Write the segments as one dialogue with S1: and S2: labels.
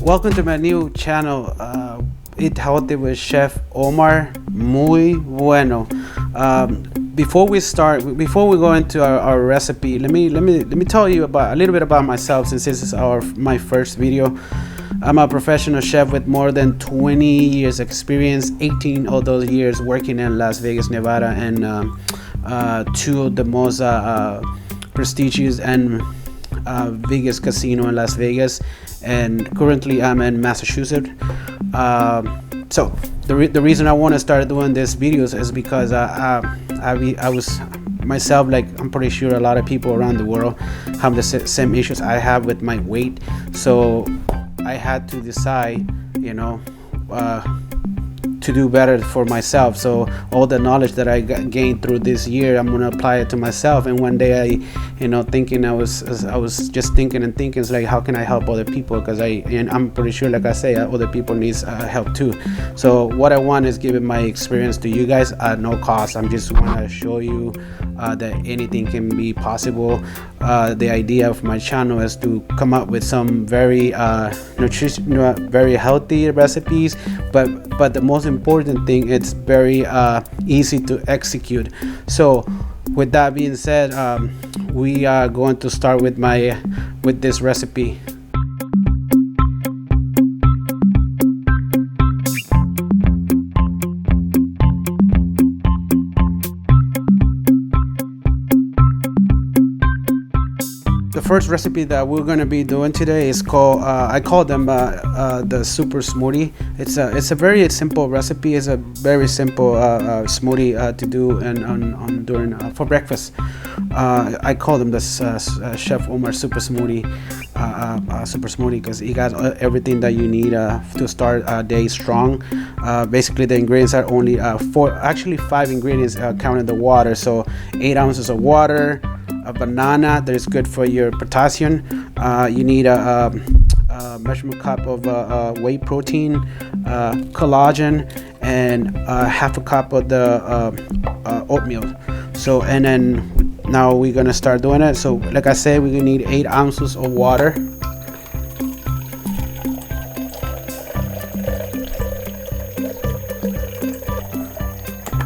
S1: Welcome to my new channel. Eat healthy with Chef Omar. Muy bueno. Before we go into our recipe, let me tell you about a little bit about myself, since this is my first video. I'm a professional chef with more than 20 years experience, 18 of those years working in Las Vegas, Nevada, and two of the most prestigious and biggest casino in Las Vegas, and currently I'm in Massachusetts. So the reason I want to start doing these videos is because I was myself, like I'm pretty sure a lot of people around the world have the same issues I have with my weight. So I had to decide, to do better for myself. So all the knowledge that I gained through this year, I'm gonna apply it to myself. And one day I was just thinking, it's like, how can I help other people? Because I'm pretty sure, like I say, other people needs help too. So what I want is giving my experience to you guys at no cost. I'm just wanna show you that anything can be possible. The idea of my channel is to come up with some very very healthy recipes, but the most important thing, it's very easy to execute. So with that being said, we are going to start with this recipe. The first recipe that we're going to be doing today is called I call them the super smoothie. It's a very simple recipe. It's a very simple smoothie to do and during for breakfast. I call them the Chef Omar super smoothie. Super smoothie, because he got everything that you need to start a day strong. Basically, the ingredients are only five ingredients, counting the water. So 8 ounces of water, a banana that is good for your potassium. You need a measurement cup of whey protein, collagen, and half a cup of the oatmeal. So, and then now we're gonna start doing it. So like I said, we're gonna need 8 ounces of water.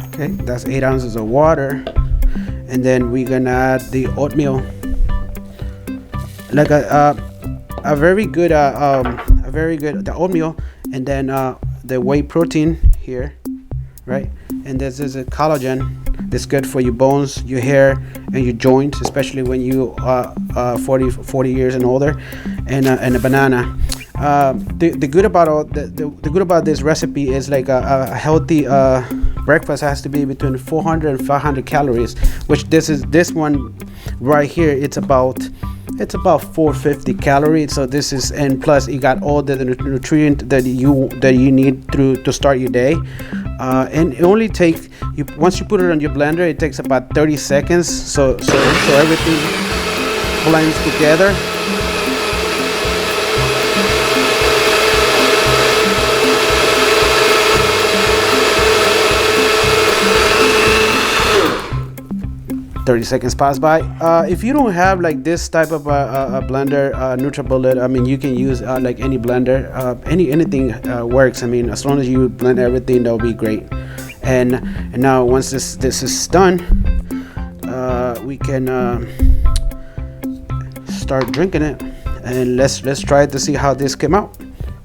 S1: Okay, that's 8 ounces of water. And then we're gonna add the oatmeal, like a very good the oatmeal, and then the whey protein here, right? And this is a collagen that's good for your bones, your hair, and your joints, especially when you are 40 years and older. And a banana. The good about this recipe is, like, a healthy breakfast has to be between 400 and 500 calories, which this one right here, it's about 450 calories. So this is, and plus you got all the nutrient that you need to start your day. And it only takes you, once you put it on your blender, it takes about 30 seconds. So everything blends together. 30 seconds pass by. If you don't have like this type of a blender, NutriBullet, I mean, you can use like any blender, anything works. I mean, as long as you blend everything, that'll be great. And now once this is done, we can start drinking it, and let's try to see how this came out.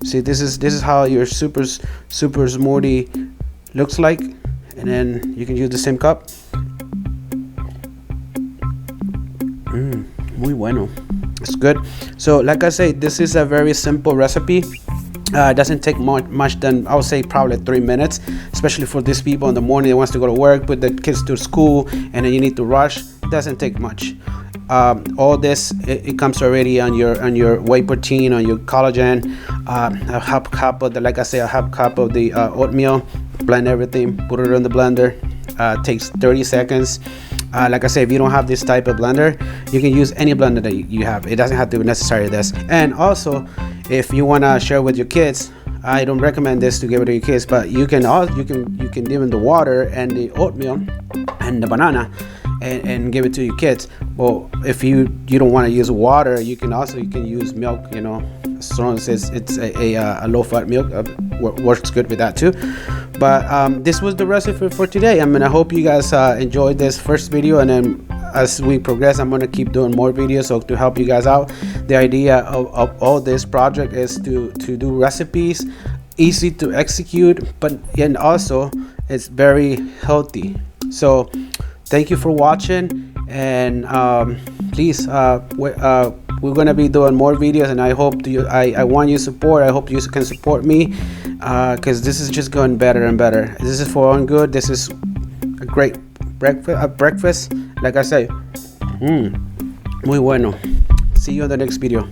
S1: See, this is how your super smoothie looks like, and then you can use the same cup. Muy bueno. It's good. So like I say, this is a very simple recipe. It doesn't take much than, I would say, probably 3 minutes, especially for these people in the morning that wants to go to work, put the kids to school, and then you need to rush. It doesn't take much. All this, it comes already on your whey protein, on your collagen, a half cup of the, like I say, a half cup of the oatmeal. Blend everything, put it in the blender. Takes 30 seconds. Like I say, if you don't have this type of blender, you can use any blender that you have. It doesn't have to be necessarily this. And also, if you want to share with your kids, I don't recommend this to give it to your kids, but you can give them the water and the oatmeal and the banana, and give it to your kids. Well, if you don't want to use water, you can use milk, as long as it's a low-fat milk, works good with that too. But this was the recipe for today. I hope you guys enjoyed this first video, and then as we progress, I'm gonna keep doing more videos so to help you guys out. The idea of all this project is to do recipes easy to execute, and also it's very healthy. So thank you for watching, and please, we're gonna be doing more videos, and I hope I want your support. I hope you can support me, because this is just going better and better. This is for own good. This is a great breakfast. Like I say, muy bueno. See you in the next video.